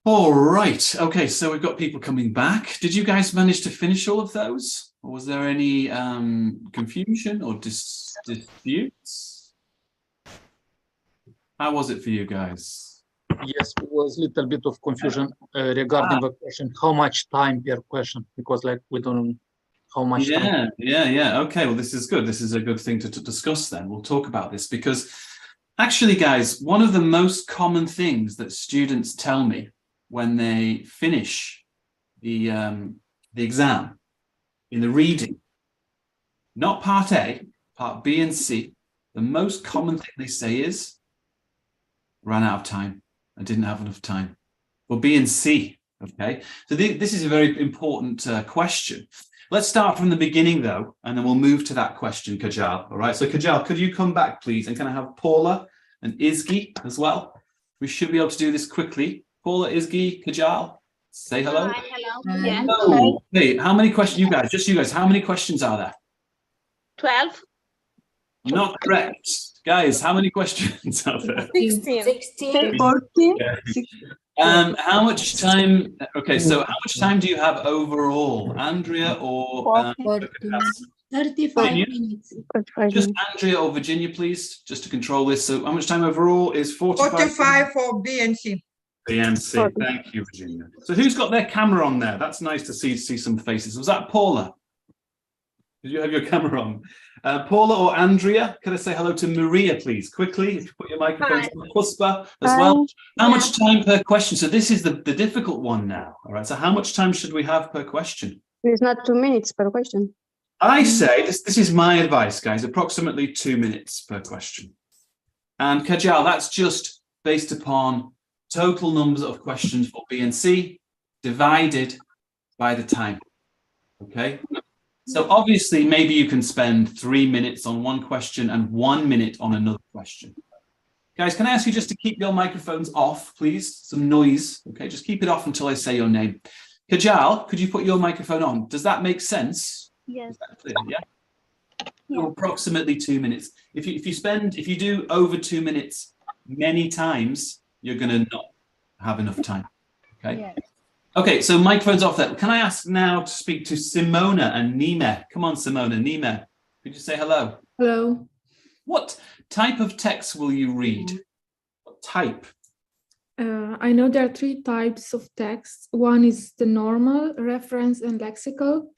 All right. Okay, so we've got people coming back. Did you guys manage to finish all of those? Or was there any confusion or disputes? How was it for you guys? Yes, it was a little bit of confusion regarding the question. How much time per question? Because like we don't know how much time. Yeah. Okay, well, this is good. This is a good thing to discuss then. We'll talk about this because actually, guys, one of the most common things that students tell me when they finish the exam in the reading, not part A, part B and C, the most common thing they say is, ran out of time. I didn't have enough time. Well, B and C, okay? So this is a very important question. Let's start from the beginning, though, and then we'll move to that question, Kajal. All right, so Kajal, could you come back, please? And can I have Paula and Izgi as well? We should be able to do this quickly. Paula, Izgi, Kajal, say hello. Hi, hello. Yeah. Oh, hey, how many questions, just you guys, how many questions are there? 12. Not correct. Guys, how many questions are there? 16. 14. How much time? Okay, so how much time do you have overall, Andrea or 35 minutes. just Andrea or Virginia, please, just to control this. So how much time overall is 45? 45 for B and C. B and C. Thank you, Virginia. So who's got their camera on there? That's nice to see some faces. Was that Paula? Did you have your camera on? Paula or Andrea, can I say hello to Maria, please? Quickly, if you put your microphone on. Huspa as well. How much time per question? So this is the difficult one now. All right, so how much time should we have per question? It's not 2 minutes per question. I say, this is my advice, guys, approximately 2 minutes per question. And Kajal, that's just based upon total numbers of questions for B and C divided by the time, okay? So obviously, maybe you can spend 3 minutes on one question and 1 minute on another question. Guys, can I ask you just to keep your microphones off, please? Some noise, okay? Just keep it off until I say your name. Kajal, could you put your microphone on? Does that make sense? Yes. Is that clear? Yeah? So approximately 2 minutes. If you do over 2 minutes many times, you're going to not have enough time, okay? Yes. Okay, so microphone's off there. Can I ask now to speak to Simona and Nime? Come on, Simona, Nime. Could you say hello? Hello. What type of text will you read? What type? I know there are 3 types of text. One is the normal, reference, and lexical.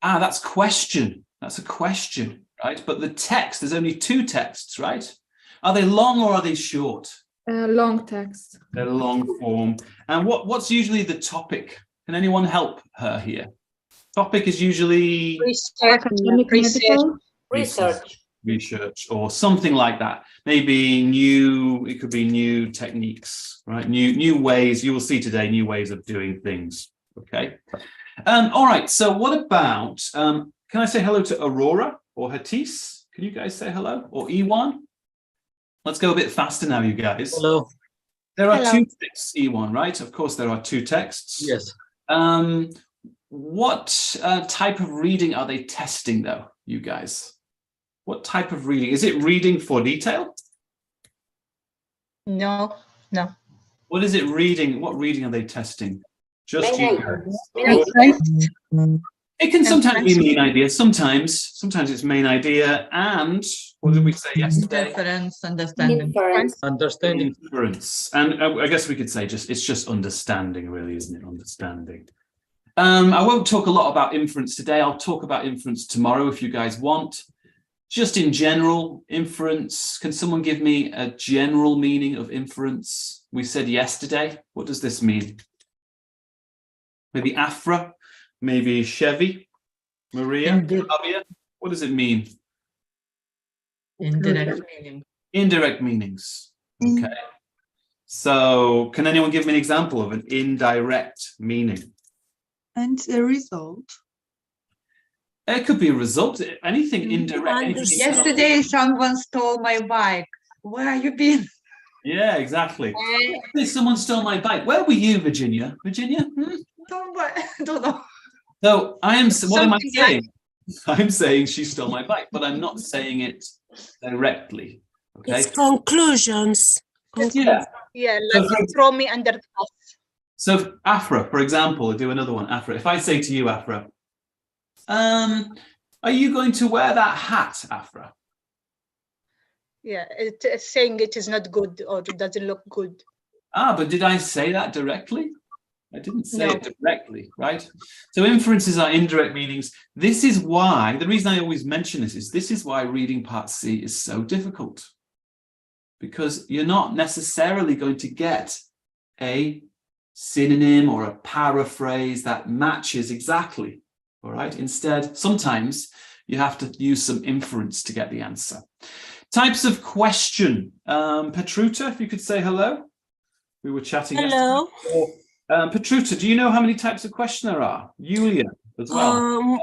Ah, that's question. That's a question, right? But the text, there's only 2 texts, right? Are they long or are they short? Long text. They're long form. And what's usually the topic? Can anyone help her here? Topic is usually research or something like that. Maybe it could be new techniques, right? New ways. You will see today new ways of doing things. Okay. All right. So what about, can I say hello to Aurora or Hatis? Can you guys say hello? Or Ewan? Let's go a bit faster now, you guys. Hello. There are 2 texts, Ewan, right? Of course, there are 2 texts. Yes. What type of reading are they testing, though, you guys? What type of reading? Is it reading for detail? No. What is it reading? What reading are they testing? Just you guys. It can sometimes be main idea. Sometimes it's main idea. And what did we say yesterday? Difference, understanding. Understanding. Inference. And I guess we could say it's just understanding, really, isn't it? Understanding. I won't talk a lot about inference today. I'll talk about inference tomorrow if you guys want. Just in general, inference. Can someone give me a general meaning of inference? We said yesterday. What does this mean? Maybe Afra, maybe Chevy, Maria, Javier. What does it mean? Indirect meaning. Indirect meanings. Okay. So can anyone give me an example of an indirect meaning? And a result. It could be a result, anything indirect. Anything Yesterday, someone stole my bike. Where have you been? Yeah, exactly. Someone stole my bike. Where were you, Virginia? Virginia? Don't know. So what am I Something saying? I'm saying she stole my bike, but I'm not saying it directly. Okay. It's conclusions. Yeah. Yeah, like you throw me under the bus. So Afra, for example, I'll do another one. Afra, if I say to you, Afra, are you going to wear that hat, Afra? Yeah, it's saying it is not good or it doesn't look good. But did I say that directly? I didn't say No. it directly, right? So inferences are indirect meanings. This is why, the reason I always mention this is why reading part C is so difficult. Because you're not necessarily going to get a synonym or a paraphrase that matches exactly, all right? Instead, sometimes you have to use some inference to get the answer. Types of question. Petruta, if you could say hello. We were chatting Hello. yesterday. Petruta, do you know how many types of question there are? Yulia as well.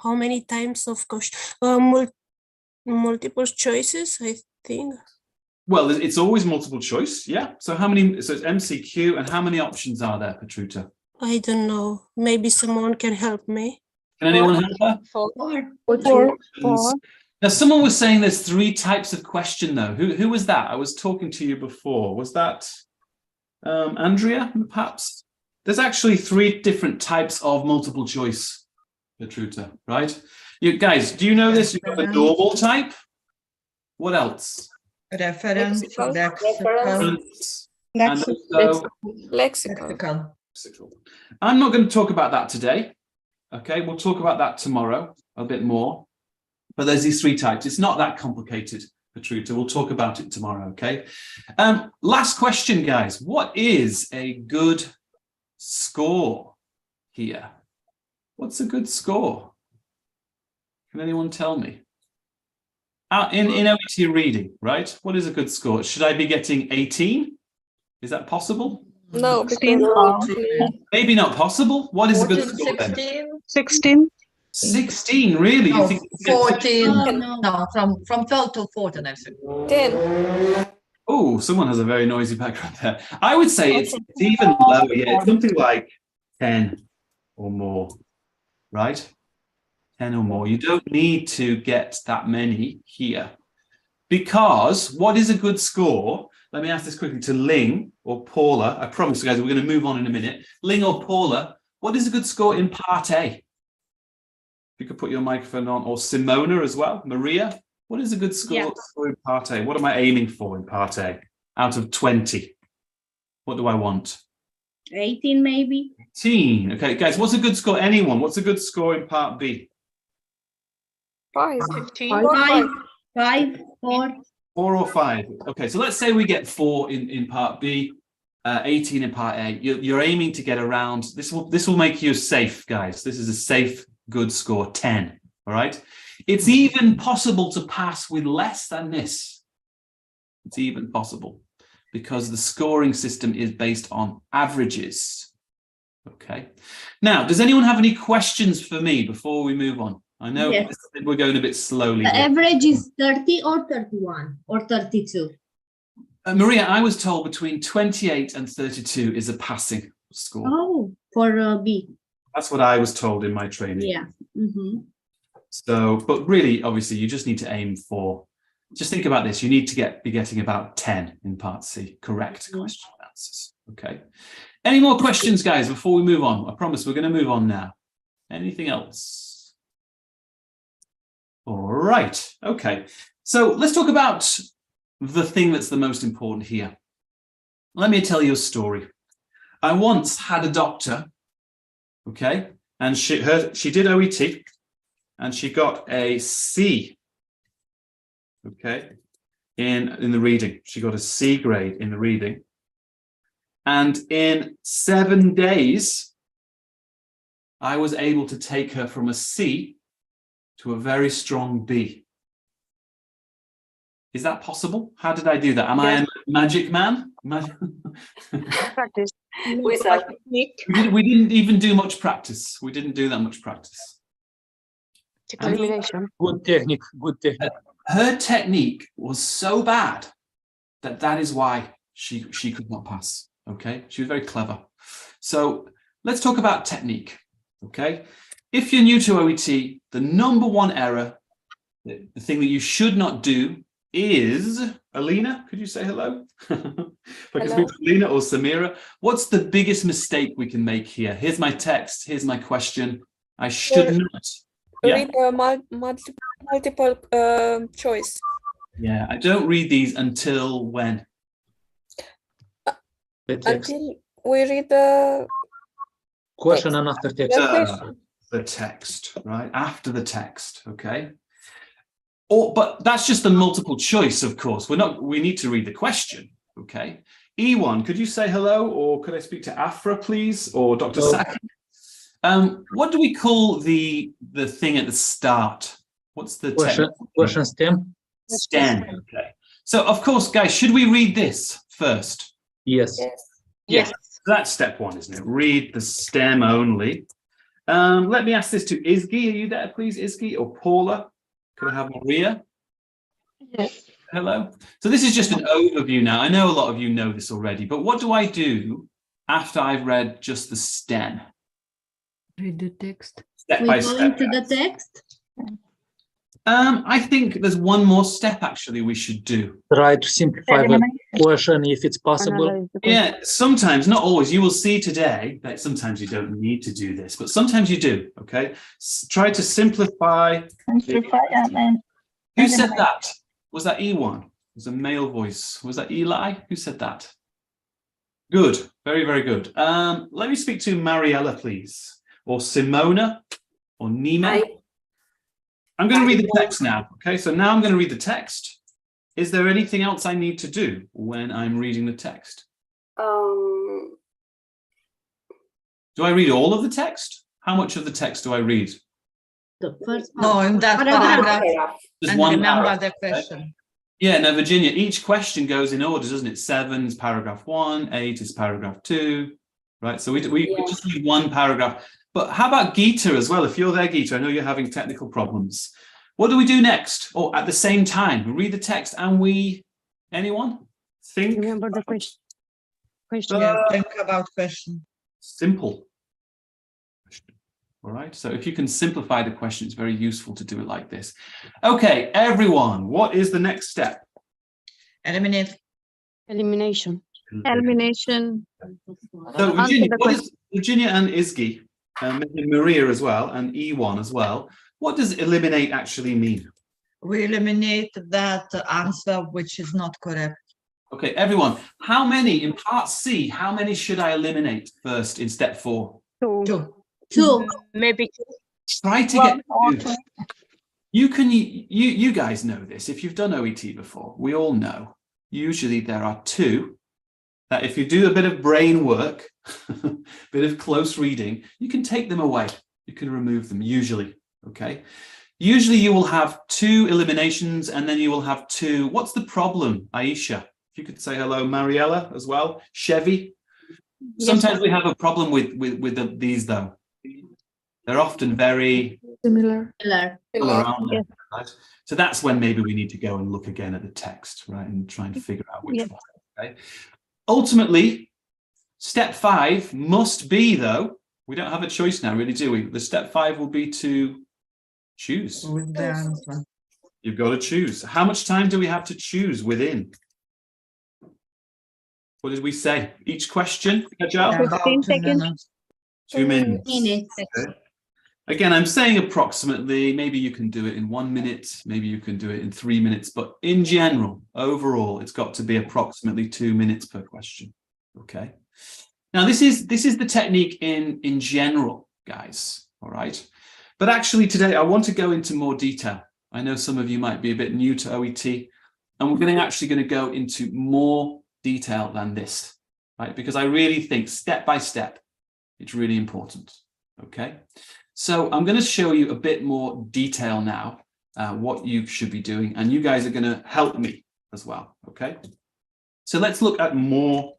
How many types of question? Multiple choices, I think. Well, it's always multiple choice, yeah. So how many? So it's MCQ, and how many options are there, Petruta? I don't know. Maybe someone can help me. Can anyone help her? Four. Now, someone was saying there's 3 types of question, though. Who was that? I was talking to you before. Was that Andrea, perhaps? There's actually 3 different types of multiple choice, Petruta, right? You guys, do you know this? You've got the normal type. What else? Reference, Reference. And also Lexical. lexical. I'm not going to talk about that today. Okay, we'll talk about that tomorrow a bit more. But there's these 3 types. It's not that complicated, Petruta. We'll talk about it tomorrow, okay? Last question, guys. What is a good score here? What's a good score? Can anyone tell me? In OET reading, right? What is a good score? Should I be getting 18? Is that possible? No, 16. Maybe not possible. What is a good score then? 16. 16, really? You think 14. No, from 12 to 14, I think. 10. Oh, someone has a very noisy background there. I would say it's even lower. Yeah, it's something like 10 or more, right? 10 or more. You don't need to get that many here. Because what is a good score? Let me ask this quickly to Ling or Paula. I promise you guys, we're going to move on in a minute. Ling or Paula, what is a good score in part A? You could put your microphone on, or Simona as well. Maria, what is a good score in part A? What am I aiming for in part A out of 20? What do I want? 18 maybe. 18. Okay, guys, what's a good score? Anyone? What's a good score in part B? 5. 5, 4. 4 or 5. Okay, so let's say we get 4 in part B, 18 in part A. You're aiming to get around, this will make you safe, guys. This is a safe, good score, 10. All right. It's even possible to pass with less than this. It's even possible because the scoring system is based on averages. Okay. Now, does anyone have any questions for me before we move on? I know we're going a bit slowly. The average is 30 or 31 or 32. Maria, I was told between 28 and 32 is a passing score. Oh, for B. That's what I was told in my training. Yeah. Mm-hmm. So, but really, obviously, you just need to aim for, just think about this. You need to be getting about 10 in part C, correct question answers. Okay. Any more questions, guys, before we move on? I promise we're going to move on now. Anything else? All right. Okay. So let's talk about the thing that's the most important here. Let me tell you a story. I once had a doctor, okay, and she did OET, and she got a C, okay, in the reading. She got a C grade in the reading. And in 7 days, I was able to take her from a C to a very strong B. Is that possible? How did I do that? Am I a magic man? Practice. With a technique. We didn't even do much practice. We didn't do that much practice. Elimination. Good technique. Good technique. Her technique was so bad that is why she could not pass. Okay, she was very clever. So let's talk about technique. Okay, if you're new to OET, the number one error, the thing that you should not do is Alina. Could you say hello? If I can Hello. speak to Alina or Samira. What's the biggest mistake we can make here? Here's my text. Here's my question. I should not. Yeah. Read multiple choice. Yeah, I don't read these until when? The text. Until we read the Question and after text. the question. The text, right? After the text, okay? But that's just the multiple choice, of course. We need to read the question, okay? E1, could you say hello, or could I speak to Afra, please, or Dr. Hello. Saki? What do we call the thing at the start? What's the Question stem. stem? Okay. So, of course, guys, should we read this first? Yes. Yes. Yes. That's step one, isn't it? Read the stem only. Let me ask this to Izgi. Are you there, please, Izgi, or Paula? Could I have Maria? Yes. Hello. So this is just an overview now. I know a lot of you know this already, but what do I do after I've read just the stem? Read the text. Step We by go step. into the text. I think there's one more step actually we should do. Try to simplify the question if it's possible. Analyze the question. Yeah, sometimes, not always. You will see today that sometimes you don't need to do this, but sometimes you do, okay? Try to simplify. Who said that? Was that E1? It was a male voice. Was that Eli? Who said that? Good. Very, very good. Let me speak to Mariella, please. Or Simona or Nima. I'm going to read the text now. Okay, so now I'm going to read the text. Is there anything else I need to do when I'm reading the text? Do I read all of the text? How much of the text do I read? The first No, in that paragraph. Just And one remember paragraph, the okay? question. Yeah, now Virginia, each question goes in order, doesn't it? 7 is paragraph 1, 8 is paragraph 2, right? So we just read one paragraph. But how about Geeta as well? If you're there, Geeta, I know you're having technical problems. What do we do next? Or at the same time, we read the text and anyone? Think? Remember the question. Think about question. Simple. All right, so if you can simplify the question, it's very useful to do it like this. Okay, everyone, what is the next step? Eliminate. Elimination. Elimination. So Virginia and Izgi, maybe Maria as well, and E1 as well, what does eliminate actually mean? We eliminate that answer which is not correct. Okay, everyone, how many, in part C, how many should I eliminate first in step 4? 2. 2. Maybe Try to get 2. You guys know this. If you've done OET before, we all know. Usually there are 2 that if you do a bit of brain work, a bit of close reading, you can take them away. You can remove them, usually, okay? Usually you will have 2 eliminations and then you will have 2. What's the problem, Aisha? If you could say hello, Mariella as well. Chevy. Sometimes we have a problem with these though. They're often very Similar. similar, aren't they? Right? So that's when maybe we need to go and look again at the text, right, and try and figure out which one. Okay. Ultimately, step 5 must be, though, we don't have a choice now, really, do we? The step 5 will be to choose. With the answer. You've got to choose. How much time do we have to choose within? What did we say? Each question, Kajal? About 15 2 seconds. minutes. 2 minutes. Minutes. Okay. Again, I'm saying approximately, maybe you can do it in 1 minute, maybe you can do it in 3 minutes, but in general, overall, it's got to be approximately 2 minutes per question, okay? Now, this is the technique in general, guys, all right? But actually today, I want to go into more detail. I know some of you might be a bit new to OET, and we're actually going to go into more detail than this, right? Because I really think step by step, it's really important, okay? So I'm going to show you a bit more detail now, what you should be doing, and you guys are going to help me as well, okay? So let's look at more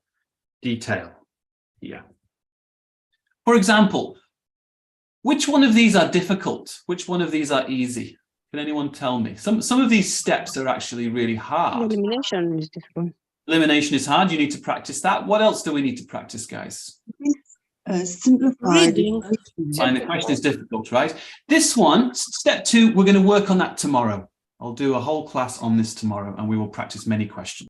detail here. For example, which one of these are difficult? Which one of these are easy? Can anyone tell me? Some of these steps are actually really hard. Elimination is difficult. Elimination is hard. You need to practice that. What else do we need to practice, guys? Simplify. Reading. Fine, the question is difficult, right? This one, step 2, we're going to work on that tomorrow. I'll do a whole class on this tomorrow and we will practice many questions.